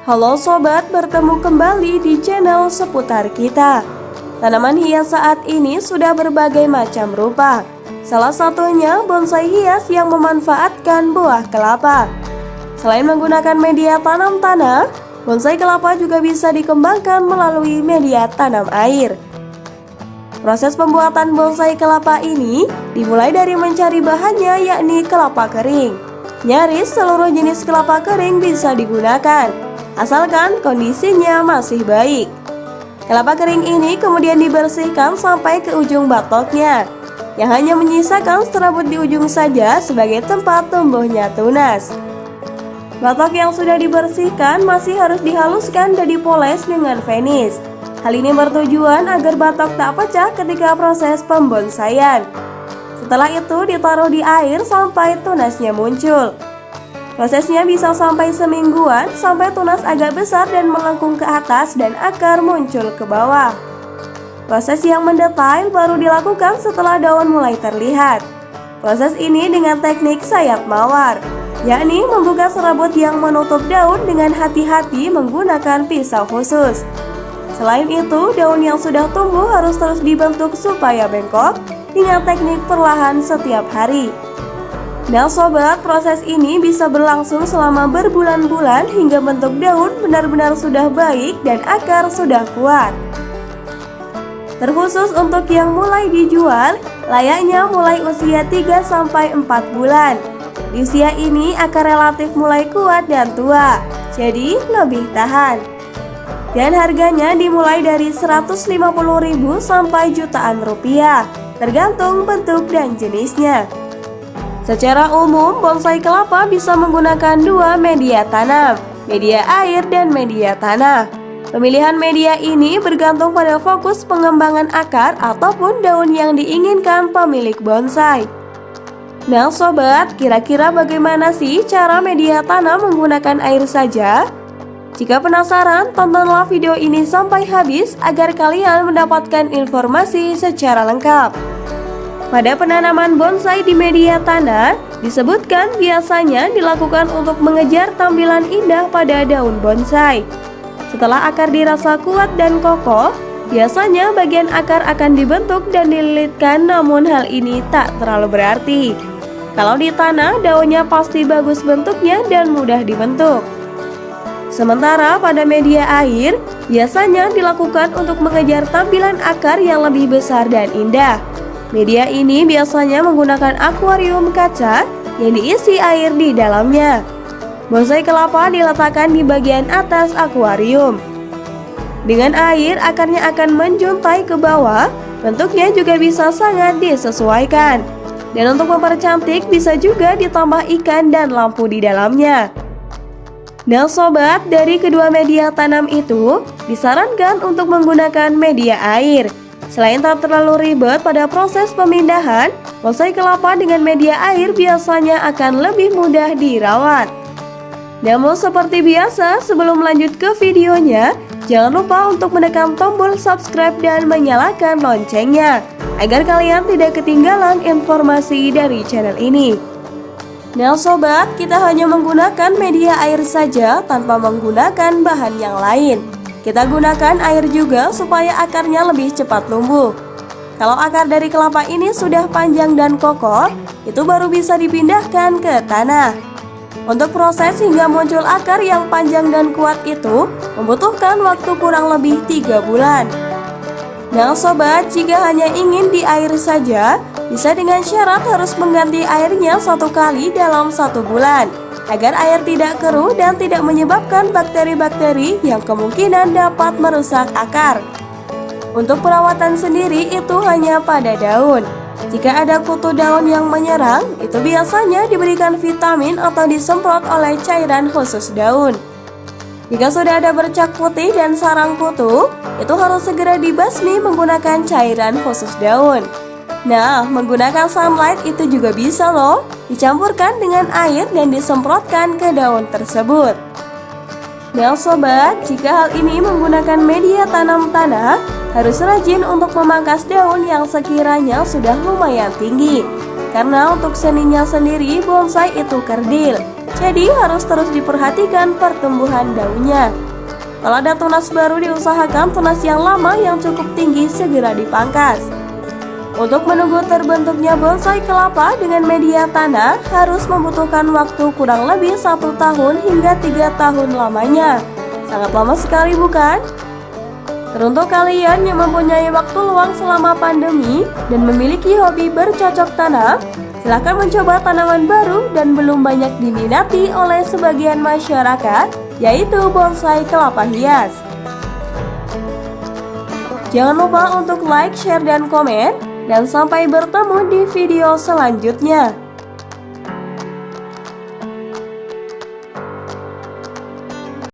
Halo sobat, bertemu kembali di channel seputar kita. Tanaman hias saat ini sudah berbagai macam rupa. Salah satunya bonsai hias yang memanfaatkan buah kelapa. Selain menggunakan media tanam tanah, bonsai kelapa juga bisa dikembangkan melalui media tanam air. Proses pembuatan bonsai kelapa ini dimulai dari mencari bahannya, yakni kelapa kering. Nyaris seluruh jenis kelapa kering bisa digunakan, asalkan kondisinya masih baik. Kelapa kering ini kemudian dibersihkan sampai ke ujung batoknya, yang hanya menyisakan serabut di ujung saja sebagai tempat tumbuhnya tunas. Batok yang sudah dibersihkan masih harus dihaluskan dan dipoles dengan finish. Hal ini bertujuan agar batok tak pecah ketika proses pembonsaian. Setelah itu ditaruh di air sampai tunasnya muncul. Prosesnya bisa sampai semingguan sampai tunas agak besar dan melengkung ke atas dan akar muncul ke bawah. Proses yang mendetail baru dilakukan setelah daun mulai terlihat. Proses ini dengan teknik sayap mawar, yakni membuka serabut yang menutup daun dengan hati-hati menggunakan pisau khusus. Selain itu, daun yang sudah tumbuh harus terus dibentuk supaya bengkok dengan teknik perlahan setiap hari. Nah sobat, proses ini bisa berlangsung selama berbulan-bulan hingga bentuk daun benar-benar sudah baik dan akar sudah kuat. Terkhusus untuk yang mulai dijual, layaknya mulai usia 3-4 bulan. Di usia ini akar relatif mulai kuat dan tua, jadi lebih tahan. Dan harganya dimulai dari 150.000 sampai jutaan rupiah, tergantung bentuk dan jenisnya. Secara umum, bonsai kelapa bisa menggunakan dua media tanam, media air dan media tanah. Pemilihan media ini bergantung pada fokus pengembangan akar ataupun daun yang diinginkan pemilik bonsai. Nah sobat, kira-kira bagaimana sih cara media tanam menggunakan air saja? Jika penasaran, tontonlah video ini sampai habis agar kalian mendapatkan informasi secara lengkap. Pada penanaman bonsai di media tanah, disebutkan biasanya dilakukan untuk mengejar tampilan indah pada daun bonsai. Setelah akar dirasa kuat dan kokoh, biasanya bagian akar akan dibentuk dan dililitkan, namun hal ini tak terlalu berarti. Kalau di tanah, daunnya pasti bagus bentuknya dan mudah dibentuk. Sementara pada media air, biasanya dilakukan untuk mengejar tampilan akar yang lebih besar dan indah. Media ini biasanya menggunakan akuarium kaca yang diisi air di dalamnya. Bonsai kelapa diletakkan di bagian atas akuarium. Dengan air, akarnya akan menjuntai ke bawah, bentuknya juga bisa sangat disesuaikan. Dan untuk mempercantik bisa juga ditambah ikan dan lampu di dalamnya. Nah sobat, dari kedua media tanam itu disarankan untuk menggunakan media air. Selain tak terlalu ribet pada proses pemindahan, bonsai kelapa dengan media air biasanya akan lebih mudah dirawat. Namun seperti biasa, sebelum lanjut ke videonya, jangan lupa untuk menekan tombol subscribe dan menyalakan loncengnya agar kalian tidak ketinggalan informasi dari channel ini. Nah sobat, kita hanya menggunakan media air saja tanpa menggunakan bahan yang lain. Kita gunakan air juga supaya akarnya lebih cepat tumbuh. Kalau akar dari kelapa ini sudah panjang dan kokoh, itu baru bisa dipindahkan ke tanah. Untuk proses hingga muncul akar yang panjang dan kuat itu membutuhkan waktu kurang lebih 3 bulan. Nah sobat, jika hanya ingin di air saja, bisa dengan syarat harus mengganti airnya 1 kali dalam 1 bulan, agar air tidak keruh dan tidak menyebabkan bakteri-bakteri yang kemungkinan dapat merusak akar. Untuk perawatan sendiri itu hanya pada daun. Jika ada kutu daun yang menyerang, itu biasanya diberikan vitamin atau disemprot oleh cairan khusus daun. Jika sudah ada bercak putih dan sarang kutu, itu harus segera dibasmi menggunakan cairan khusus daun. Nah, menggunakan sunlight itu juga bisa loh, dicampurkan dengan air dan disemprotkan ke daun tersebut. Nah sobat, jika hal ini menggunakan media tanam tanah, harus rajin untuk memangkas daun yang sekiranya sudah lumayan tinggi. Karena untuk seninya sendiri bonsai itu kerdil, jadi harus terus diperhatikan pertumbuhan daunnya. Kalau ada tunas baru, diusahakan tunas yang lama yang cukup tinggi segera dipangkas. Untuk menunggu terbentuknya bonsai kelapa dengan media tanah harus membutuhkan waktu kurang lebih 1 tahun hingga 3 tahun lamanya. Sangat lama sekali bukan? Teruntuk kalian yang mempunyai waktu luang selama pandemi dan memiliki hobi bercocok tanam, silahkan mencoba tanaman baru dan belum banyak diminati oleh sebagian masyarakat, yaitu bonsai kelapa hias. Jangan lupa untuk like, share, dan komen, dan sampai bertemu di video selanjutnya.